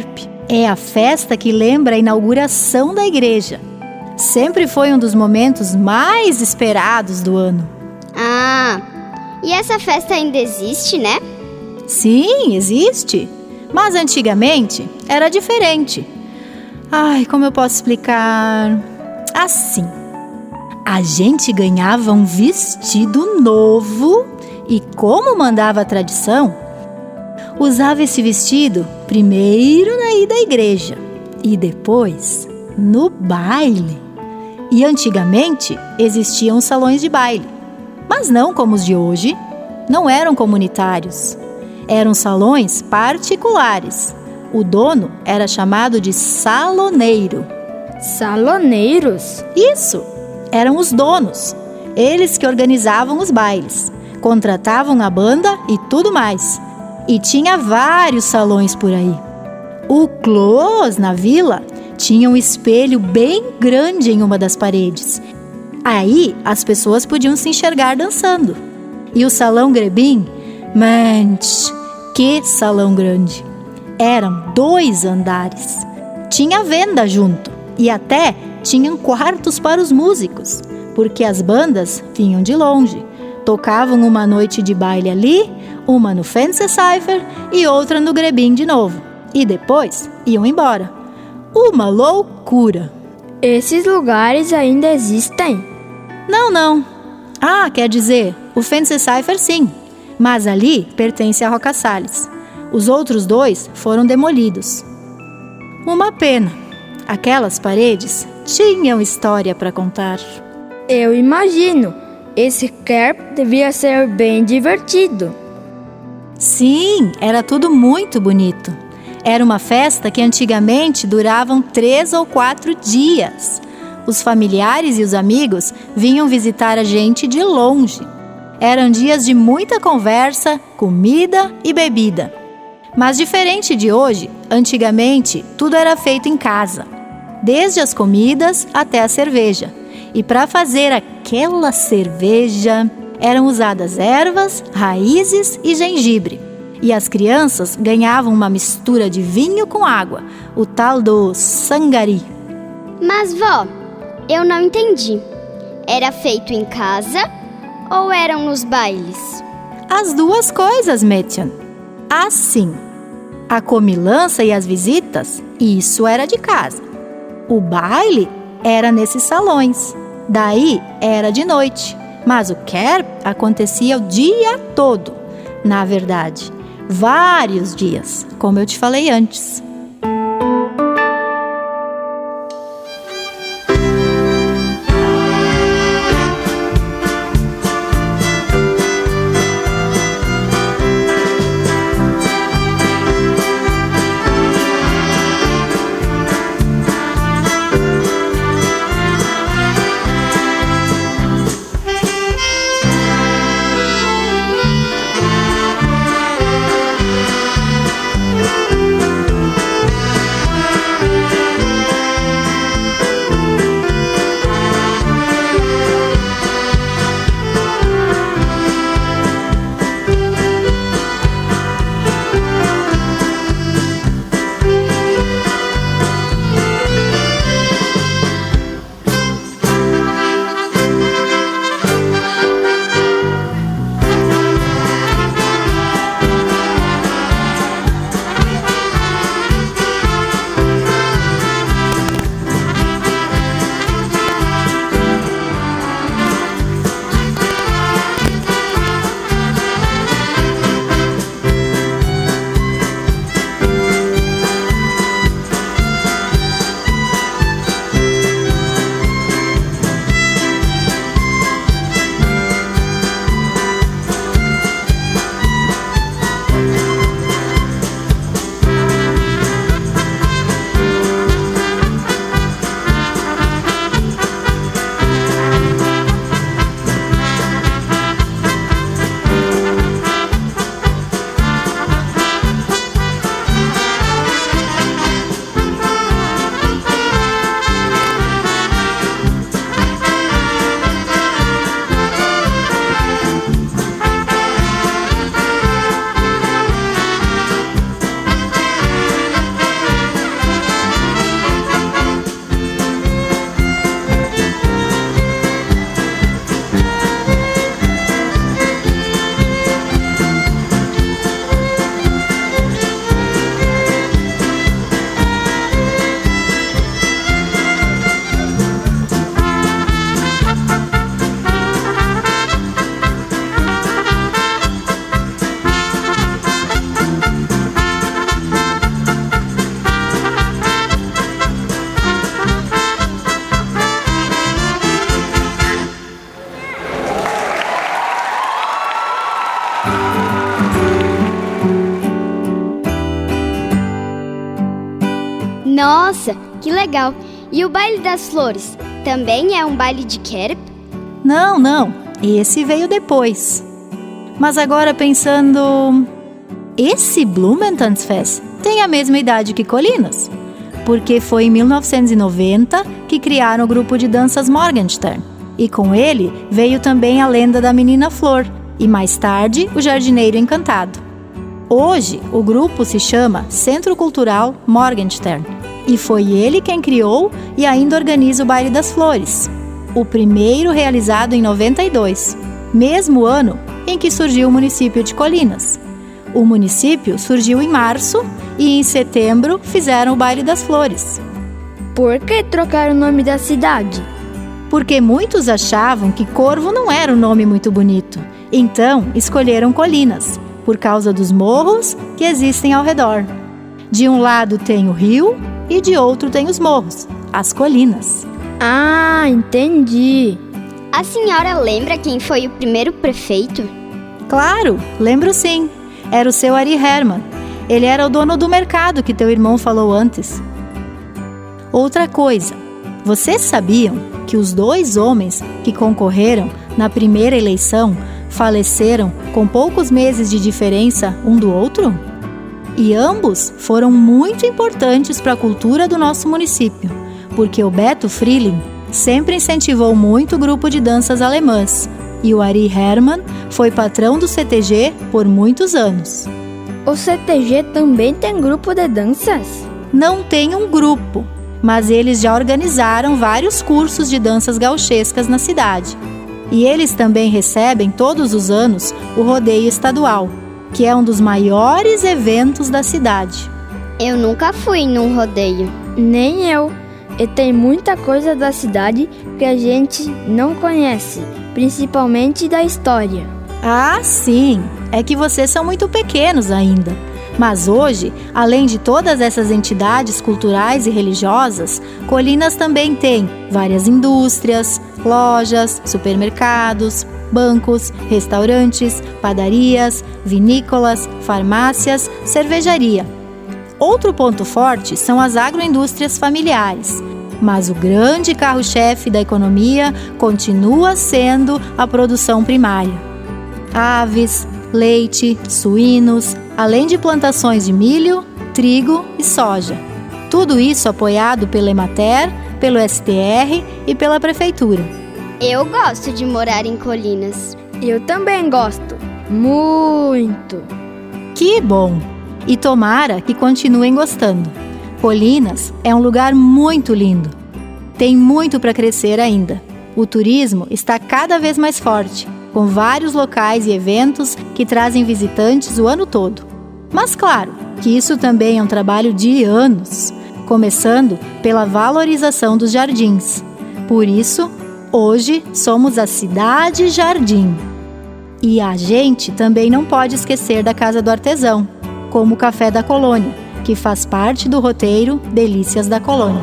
Kerb é a festa que lembra a inauguração da igreja. Sempre foi um dos momentos mais esperados do ano. Ah, e essa festa ainda existe, né? Sim, existe. Mas antigamente era diferente. Ai, como eu posso explicar? Assim, a gente ganhava um vestido novo e, como mandava a tradição, usava esse vestido primeiro na ida à igreja e depois no baile. E antigamente existiam salões de baile, mas não como os de hoje. Não eram comunitários. Eram salões particulares. O dono era chamado de saloneiro. Saloneiros? Isso, eram os donos. Eles que organizavam os bailes, contratavam a banda e tudo mais. E tinha vários salões por aí. O Clos, na vila, tinha um espelho bem grande em uma das paredes. Aí as pessoas podiam se enxergar dançando. E o Salão Grebin, manch, que salão grande! Eram 2 andares. Tinha venda junto e até tinham quartos para os músicos, porque as bandas vinham de longe. Tocavam uma noite de baile ali, uma no Fencecypher e outra no Grebin de novo. E depois iam embora. Uma loucura! Esses lugares ainda existem? Não. Ah, quer dizer, o Fencecypher sim, mas ali pertence a Roca Salles. Os outros 2 foram demolidos. Uma pena. Aquelas paredes tinham história para contar. Eu imagino. Esse Kerb devia ser bem divertido. Sim, era tudo muito bonito. Era uma festa que antigamente duravam 3 ou 4 dias. Os familiares e os amigos vinham visitar a gente de longe. Eram dias de muita conversa, comida e bebida. Mas diferente de hoje, antigamente tudo era feito em casa, desde as comidas até a cerveja. E para fazer aquela cerveja, eram usadas ervas, raízes e gengibre. E as crianças ganhavam uma mistura de vinho com água, o tal do sangari. Mas, vó, eu não entendi. Era feito em casa ou eram nos bailes? As 2 coisas, Mädchen. Assim, a comilança e as visitas, isso era de casa. O baile era nesses salões. Daí era de noite. Mas o Kerb acontecia o dia todo. Na verdade, vários dias, como eu te falei antes. Nossa, que legal! E o baile das flores? Também é um baile de Kerep? Não. Esse veio depois. Mas agora pensando... Esse Blumentanzfest tem a mesma idade que Colinas. Porque foi em 1990 que criaram o grupo de danças Morgenstern. E com ele veio também a lenda da Menina Flor. E mais tarde, o Jardineiro Encantado. Hoje, o grupo se chama Centro Cultural Morgenstern. E foi ele quem criou e ainda organiza o Baile das Flores. O primeiro realizado em 92, mesmo ano em que surgiu o município de Colinas. O município surgiu em março e em setembro fizeram o Baile das Flores. Por que trocaram o nome da cidade? Porque muitos achavam que Corvo não era um nome muito bonito. Então, escolheram Colinas, por causa dos morros que existem ao redor. De um lado tem o rio e de outro tem os morros, as colinas. Ah, entendi. A senhora lembra quem foi o primeiro prefeito? Claro, lembro sim. Era o seu Ari Hermann. Ele era o dono do mercado que teu irmão falou antes. Outra coisa, vocês sabiam que os 2 homens que concorreram na primeira eleição faleceram com poucos meses de diferença um do outro? E ambos foram muito importantes para a cultura do nosso município, porque o Beto Freeling sempre incentivou muito o grupo de danças alemãs e o Ari Hermann foi patrão do CTG por muitos anos. O CTG também tem grupo de danças? Não tem um grupo, mas eles já organizaram vários cursos de danças gauchescas na cidade. E eles também recebem todos os anos o rodeio estadual, que é um dos maiores eventos da cidade. Eu nunca fui num rodeio. Nem eu. E tem muita coisa da cidade que a gente não conhece, principalmente da história. Ah, sim! É que vocês são muito pequenos ainda. Mas hoje, além de todas essas entidades culturais e religiosas, Colinas também tem várias indústrias, lojas, supermercados, bancos, restaurantes, padarias, vinícolas, farmácias, cervejaria. Outro ponto forte são as agroindústrias familiares, mas o grande carro-chefe da economia continua sendo a produção primária. Aves, leite, suínos, além de plantações de milho, trigo e soja. Tudo isso apoiado pela Emater, pelo STR e pela Prefeitura. Eu gosto de morar em Colinas. Eu também gosto. Muito! Que bom! E tomara que continuem gostando. Colinas é um lugar muito lindo. Tem muito para crescer ainda. O turismo está cada vez mais forte, com vários locais e eventos que trazem visitantes o ano todo. Mas claro que isso também é um trabalho de anos, começando pela valorização dos jardins. Por isso, hoje somos a Cidade Jardim. E a gente também não pode esquecer da Casa do Artesão, como o Café da Colônia, que faz parte do roteiro Delícias da Colônia.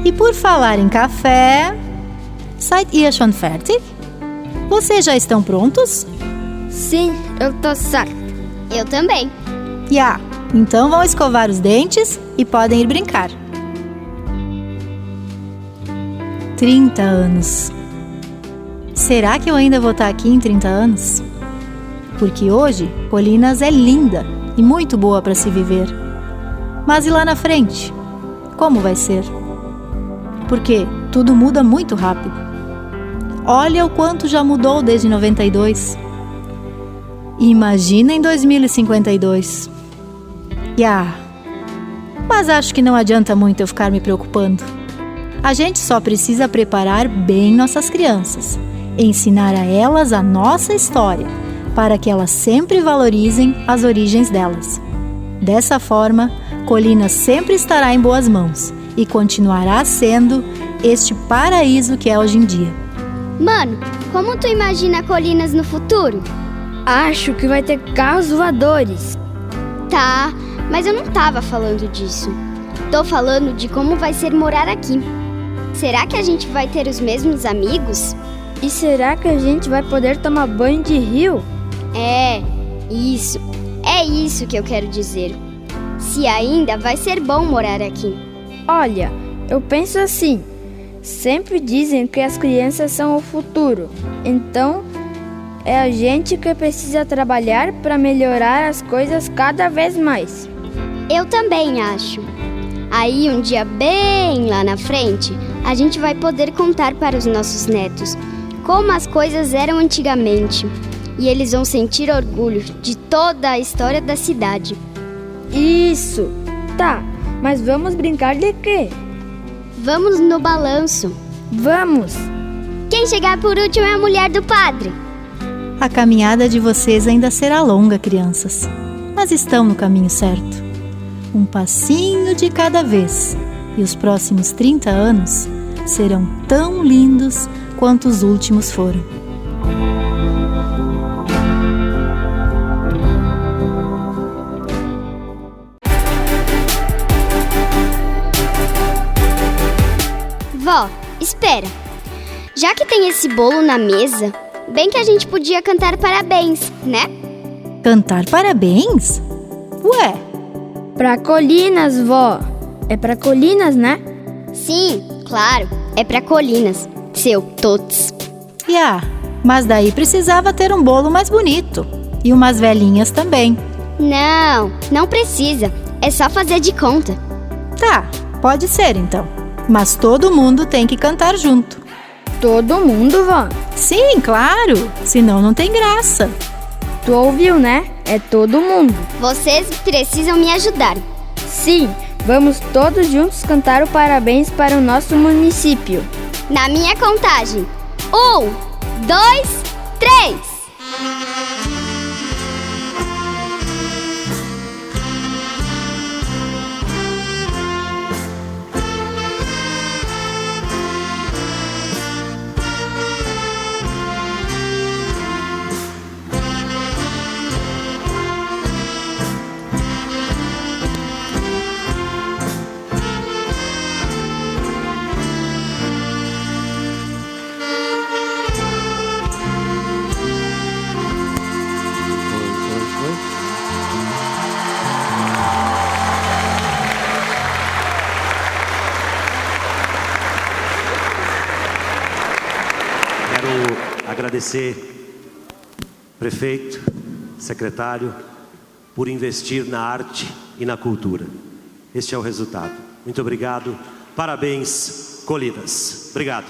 E por falar em café... Seid ihr schon fertig? Vocês já estão prontos? Sim, eu tô certo. Eu também. Já, então vão escovar os dentes e podem ir brincar. 30 anos. Será que eu ainda vou estar aqui em 30 anos? Porque hoje, Colinas é linda e muito boa para se viver. Mas e lá na frente? Como vai ser? Porque tudo muda muito rápido. Olha o quanto já mudou desde 92. Imagina em 2052. Mas acho que não adianta muito eu ficar me preocupando. A gente só precisa preparar bem nossas crianças, ensinar a elas a nossa história, para que elas sempre valorizem as origens delas. Dessa forma, Colinas sempre estará em boas mãos e continuará sendo este paraíso que é hoje em dia. Mano, como tu imagina Colinas no futuro? Acho que vai ter carros voadores. Tá, mas eu não tava falando disso. Tô falando de como vai ser morar aqui. Será que a gente vai ter os mesmos amigos? E será que a gente vai poder tomar banho de rio? É isso que eu quero dizer. Se se ainda vai ser bom morar aqui. Olha, eu penso assim, sempre dizem que as crianças são o futuro, então é a gente que precisa trabalhar para melhorar as coisas cada vez mais. Eu também acho. Aí um dia bem lá na frente, a gente vai poder contar para os nossos netos como as coisas eram antigamente. E eles vão sentir orgulho de toda a história da cidade. Isso! Tá, mas vamos brincar de quê? Vamos no balanço. Vamos! Quem chegar por último é a mulher do padre. A caminhada de vocês ainda será longa, crianças, mas estão no caminho certo. Um passinho de cada vez, e os próximos 30 anos serão tão lindos quanto os últimos foram. Vó, espera. Já que tem esse bolo na mesa, bem que a gente podia cantar parabéns, né? Cantar parabéns? Ué, Pra Colinas, vó. É pra Colinas, né? Sim, claro, é pra Colinas, seu tots. mas daí precisava ter um bolo mais bonito. E umas velhinhas também. Não precisa. É só fazer de conta. Tá, pode ser então. Mas todo mundo tem que cantar junto. Todo mundo, vó. Sim, claro. Senão não tem graça. Tu ouviu, né? É todo mundo. Vocês precisam me ajudar. Sim, vamos todos juntos cantar o parabéns para o nosso município. Na minha contagem. 1, 2, 3. Agradecer, prefeito, secretário, por investir na arte e na cultura. Este é o resultado. Muito obrigado. Parabéns, Colinas. Obrigado.